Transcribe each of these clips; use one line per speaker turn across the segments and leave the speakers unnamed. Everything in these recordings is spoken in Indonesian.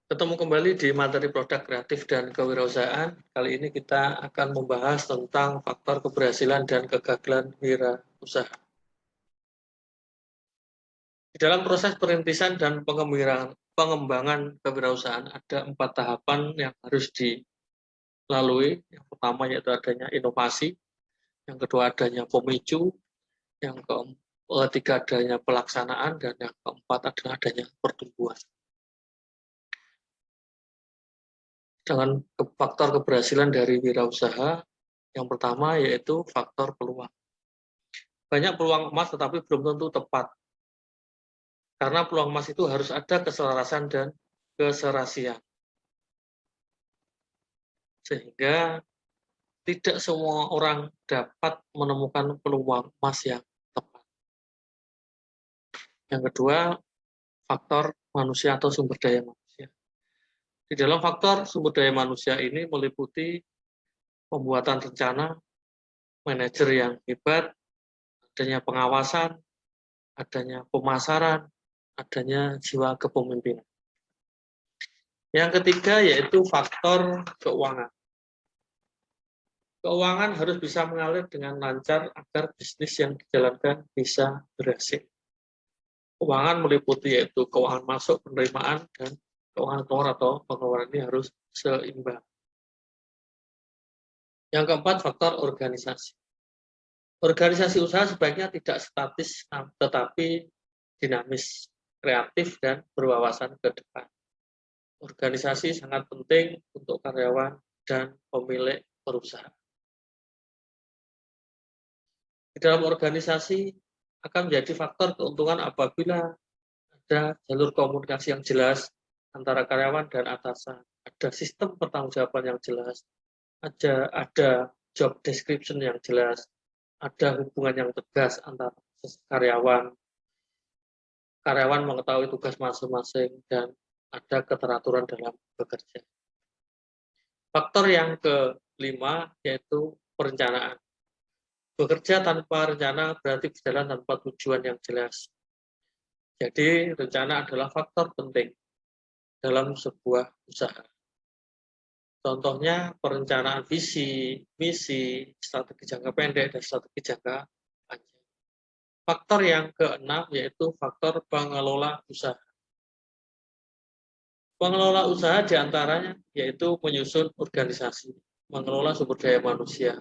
Ketemu kembali di materi produk kreatif dan kewirausahaan. Kali ini kita akan membahas tentang faktor keberhasilan dan kegagalan wirausaha. Di dalam proses perintisan dan pengembangan kewirausahaan ada 4 tahapan yang harus dilalui. Yang pertama yaitu adanya inovasi, yang kedua adanya pemicu, yang ketiga adanya pelaksanaan, dan yang keempat adalah adanya pertumbuhan. Dengan faktor keberhasilan dari wirausaha, yang pertama yaitu faktor peluang. Banyak peluang emas tetapi belum tentu tepat. Karena peluang emas itu harus ada keselarasan dan keserasian. Sehingga tidak semua orang dapat menemukan peluang emas yang tepat. Yang kedua, faktor manusia atau sumber daya manusia. Di dalam faktor sumber daya manusia ini meliputi pembuatan rencana, manajer yang hebat, adanya pengawasan, adanya pemasaran, adanya jiwa kepemimpinan. Yang ketiga yaitu faktor keuangan. Keuangan harus bisa mengalir dengan lancar agar bisnis yang dijalankan bisa berhasil. Keuangan meliputi yaitu keuangan masuk, penerimaan, dan keuangan keluar atau pengeluaran ini harus seimbang. Yang keempat, faktor organisasi. Organisasi usaha sebaiknya tidak statis tetapi dinamis, kreatif, dan berwawasan ke depan. Organisasi sangat penting untuk karyawan dan pemilik perusahaan. Di dalam organisasi akan menjadi faktor keuntungan apabila ada jalur komunikasi yang jelas antara karyawan dan atasan, ada sistem pertanggungjawaban yang jelas, ada job description yang jelas, ada hubungan yang tegas antara karyawan mengetahui tugas masing-masing, dan ada keteraturan dalam bekerja. Faktor yang kelima yaitu perencanaan. Bekerja tanpa rencana berarti berjalan tanpa tujuan yang jelas. Jadi, rencana adalah faktor penting dalam sebuah usaha. Contohnya, perencanaan visi, misi, strategi jangka pendek, dan strategi jangka panjang. Faktor yang keenam yaitu faktor pengelola usaha. Pengelola usaha diantaranya yaitu menyusun organisasi, mengelola sumber daya manusia,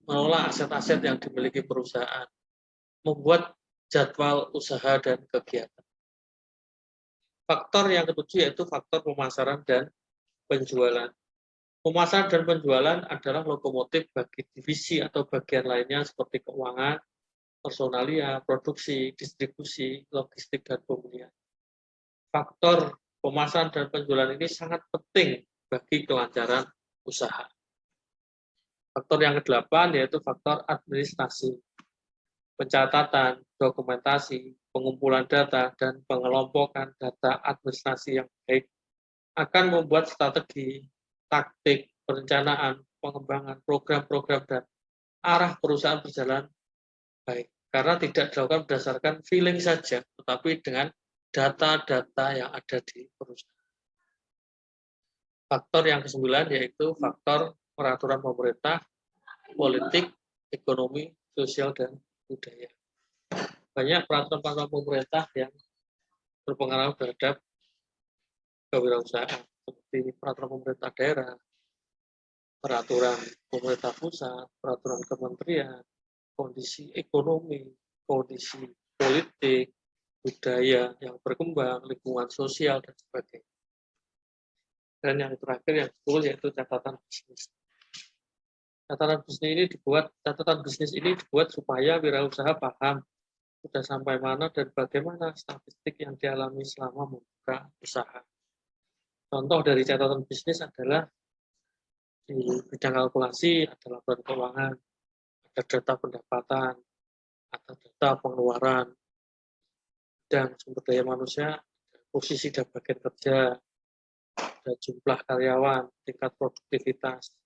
mengelola aset-aset yang dimiliki perusahaan, membuat jadwal usaha dan kegiatan. Faktor yang ketujuh yaitu faktor pemasaran dan penjualan. Pemasaran dan penjualan adalah lokomotif bagi divisi atau bagian lainnya seperti keuangan, personalia, produksi, distribusi, logistik, dan pembelian. Faktor pemasaran dan penjualan ini sangat penting bagi kelancaran usaha. Faktor yang kedelapan yaitu faktor administrasi, pencatatan, dokumentasi, pengumpulan data, dan pengelompokan data administrasi yang baik akan membuat strategi, taktik, perencanaan, pengembangan, program-program, dan arah perusahaan berjalan baik. Karena tidak dilakukan berdasarkan feeling saja, tetapi dengan data-data yang ada di perusahaan. Faktor yang ke-9 yaitu faktor peraturan pemerintah, politik, ekonomi, sosial, dan budaya. Banyak peraturan-peraturan pemerintah yang berpengaruh terhadap kewirausahaan, seperti peraturan pemerintah daerah, peraturan pemerintah pusat, peraturan kementerian, kondisi ekonomi, kondisi politik, budaya yang berkembang, lingkungan sosial, dan sebagainya. Dan yang terakhir yang ke-10 yaitu catatan bisnis. Catatan bisnis ini dibuat supaya wirausaha paham sudah sampai mana dan bagaimana statistik yang dialami selama membuka usaha. Contoh dari catatan bisnis adalah di bidang kalkulasi ada laporan keuangan, ada data pendapatan, ada data pengeluaran, dan sumber daya manusia, posisi dan bagian kerja, ada jumlah karyawan, tingkat produktivitas.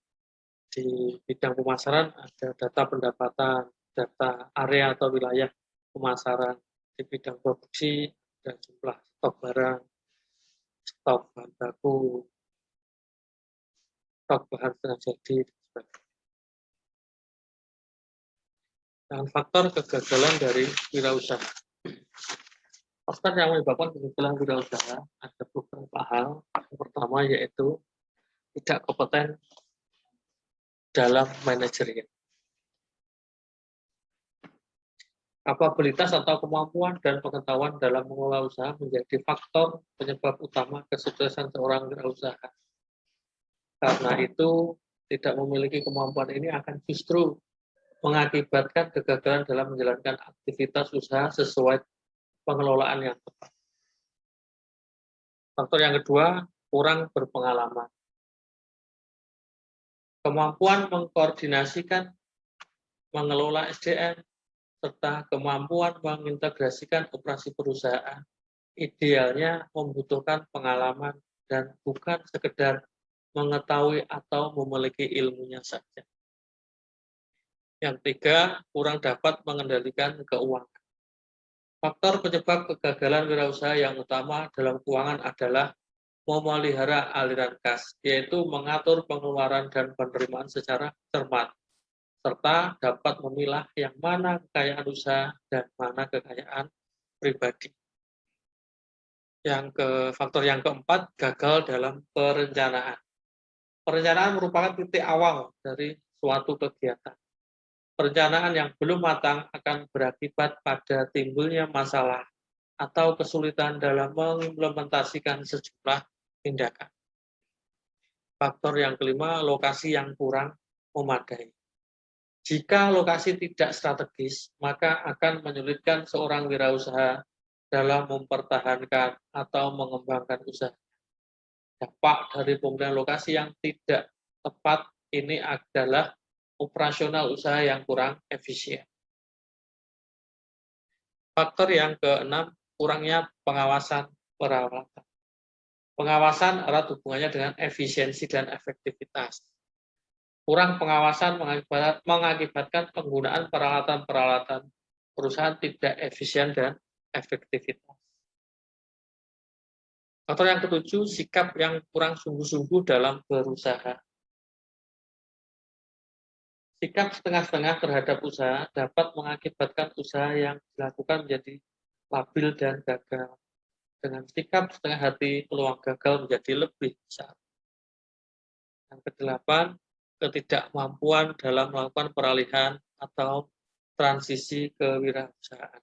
Di bidang pemasaran ada data pendapatan, data area atau wilayah pemasaran. Di bidang produksi ada jumlah stok barang, stok bahan baku, stok bahan setengah jadi, dan sebagainya. Dan faktor kegagalan dari wirausaha. Faktor yang menyebabkan kegagalan wirausaha ada beberapa hal. Yang pertama yaitu tidak kompeten dalam manajerial. Kapabilitas atau kemampuan dan pengetahuan dalam mengelola usaha menjadi faktor penyebab utama kesuksesan seorang wirausaha. Karena itu, tidak memiliki kemampuan ini akan justru mengakibatkan kegagalan dalam menjalankan aktivitas usaha sesuai pengelolaan yang tepat. Faktor yang kedua, kurang berpengalaman. Kemampuan mengkoordinasikan, mengelola SDM, serta kemampuan mengintegrasikan operasi perusahaan, idealnya membutuhkan pengalaman dan bukan sekedar mengetahui atau memiliki ilmunya saja. Yang tiga, kurang dapat mengendalikan keuangan. Faktor penyebab kegagalan wirausaha yang utama dalam keuangan adalah memelihara aliran kas, yaitu mengatur pengeluaran dan penerimaan secara cermat, serta dapat memilah yang mana kekayaan usaha dan mana kekayaan pribadi. Faktor yang keempat, gagal dalam perencanaan. Perencanaan merupakan titik awal dari suatu kegiatan. Perencanaan yang belum matang akan berakibat pada timbulnya masalah atau kesulitan dalam mengimplementasikan sejumlah tindakan. Faktor yang kelima, lokasi yang kurang memadai. Jika lokasi tidak strategis, maka akan menyulitkan seorang wirausaha dalam mempertahankan atau mengembangkan usaha. Dampak dari pemilihan lokasi yang tidak tepat ini adalah operasional usaha yang kurang efisien. Faktor yang keenam, kurangnya pengawasan peralatan. Pengawasan erat hubungannya dengan efisiensi dan efektivitas. Kurang pengawasan mengakibatkan penggunaan peralatan-peralatan perusahaan tidak efisien dan efektivitas. Faktor yang ketujuh, sikap yang kurang sungguh-sungguh dalam berusaha. Sikap setengah-setengah terhadap usaha dapat mengakibatkan usaha yang dilakukan menjadi labil dan gagal. Dengan sikap setengah hati, peluang gagal menjadi lebih besar. Yang kedelapan, ketidakmampuan dalam melakukan peralihan atau transisi kewirausahaan.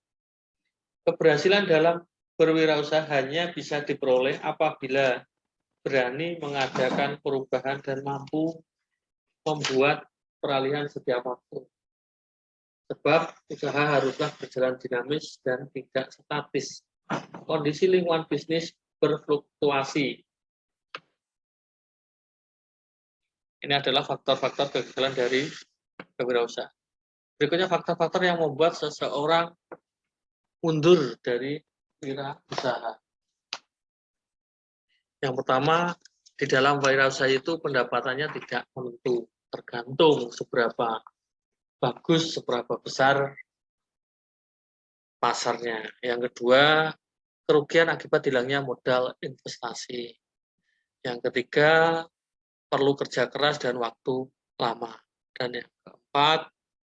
Keberhasilan dalam berwirausaha hanya bisa diperoleh apabila berani mengadakan perubahan dan mampu membuat peralihan setiap waktu. Sebab usaha haruslah berjalan dinamis dan tidak statis. Kondisi lingkungan bisnis berfluktuasi. Ini adalah faktor-faktor kegagalan dari kewirausahaan. Berikutnya faktor-faktor yang membuat seseorang mundur dari wirausaha. Yang pertama, di dalam wirausaha itu pendapatannya tidak menentu, tergantung seberapa bagus, seberapa besar pasarnya. Yang kedua, kerugian akibat hilangnya modal investasi. Yang ketiga, perlu kerja keras dan waktu lama. Dan yang keempat,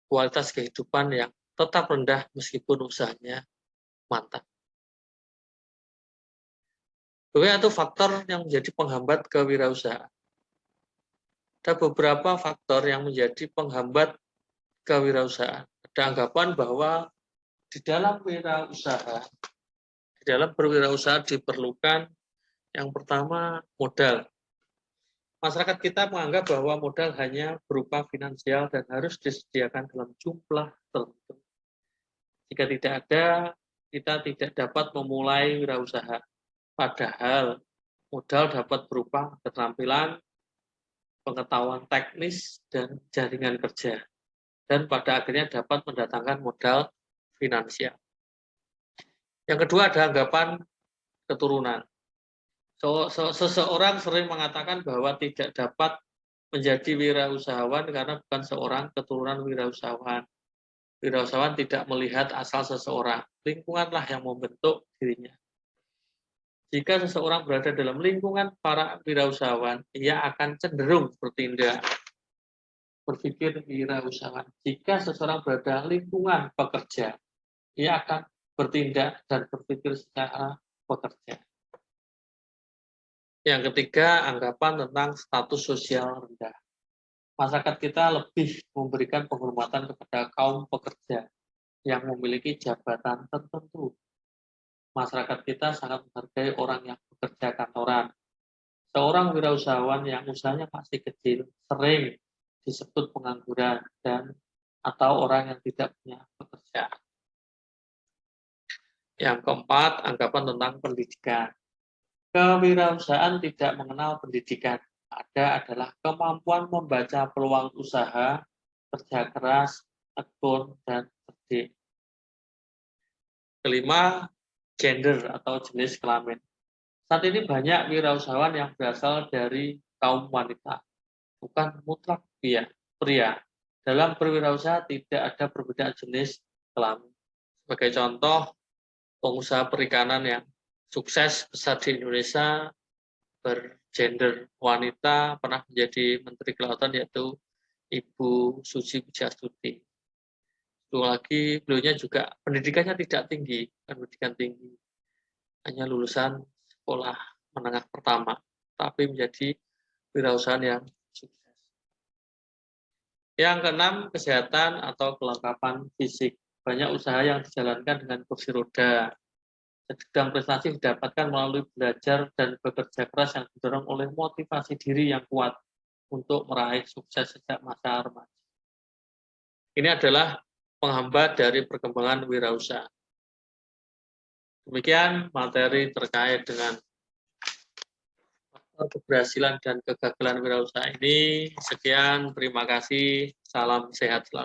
kualitas kehidupan yang tetap rendah meskipun usahanya mantap. Itu faktor yang menjadi penghambat kewirausahaan. Ada beberapa faktor yang menjadi penghambat kewirausahaan. Ada anggapan bahwa di dalam berwirausaha diperlukan yang pertama modal. Masyarakat kita menganggap bahwa modal hanya berupa finansial dan harus disediakan dalam jumlah tertentu. Jika tidak ada, kita tidak dapat memulai wirausaha. Padahal modal dapat berupa keterampilan, pengetahuan teknis, dan jaringan kerja. Dan pada akhirnya dapat mendatangkan modal finansial. Yang kedua ada anggapan keturunan. Seseorang sering mengatakan bahwa tidak dapat menjadi wirausahawan karena bukan seorang keturunan wirausahawan. Wirausahawan tidak melihat asal seseorang, lingkunganlah yang membentuk dirinya. Jika seseorang berada dalam lingkungan para wirausahawan, ia akan cenderung bertindak. Berpikir wirausahawan. Jika seseorang berada dalam lingkungan pekerja, ia akan bertindak dan berpikir secara pekerja. Yang ketiga, anggapan tentang status sosial rendah. Masyarakat kita lebih memberikan penghormatan kepada kaum pekerja yang memiliki jabatan tertentu. Masyarakat kita sangat menghargai orang yang bekerja kantoran. Seorang wirausahawan yang usahanya masih kecil sering disebut pengangguran dan atau orang yang tidak punya pekerjaan. Yang keempat, anggapan tentang pendidikan. Kewirausahaan tidak mengenal pendidikan. Ada adalah kemampuan membaca peluang usaha, kerja keras, tekun, dan cerdik. Kelima, gender atau jenis kelamin. Saat ini banyak wirausahawan yang berasal dari kaum wanita, bukan mutlak pria. Dalam berwirausaha tidak ada perbedaan jenis kelamin. Sebagai contoh, pengusaha perikanan yang sukses besar di Indonesia bergender wanita pernah menjadi Menteri Kelautan, yaitu Ibu Susi Pujiastuti. Itu lagi, beliaunya juga pendidikannya tidak tinggi, pendidikan tinggi, hanya lulusan sekolah menengah pertama, tapi menjadi wirausahaan yang sukses. Yang keenam, kesehatan atau kelengkapan fisik. Banyak usaha yang dijalankan dengan kursi roda. Sedang prestasi didapatkan melalui belajar dan bekerja keras yang didorong oleh motivasi diri yang kuat untuk meraih sukses sejak masa remaja. Ini adalah penghambat dari perkembangan wirausaha. Demikian materi terkait dengan keberhasilan dan kegagalan wirausaha ini. Sekian, terima kasih. Salam sehat selalu.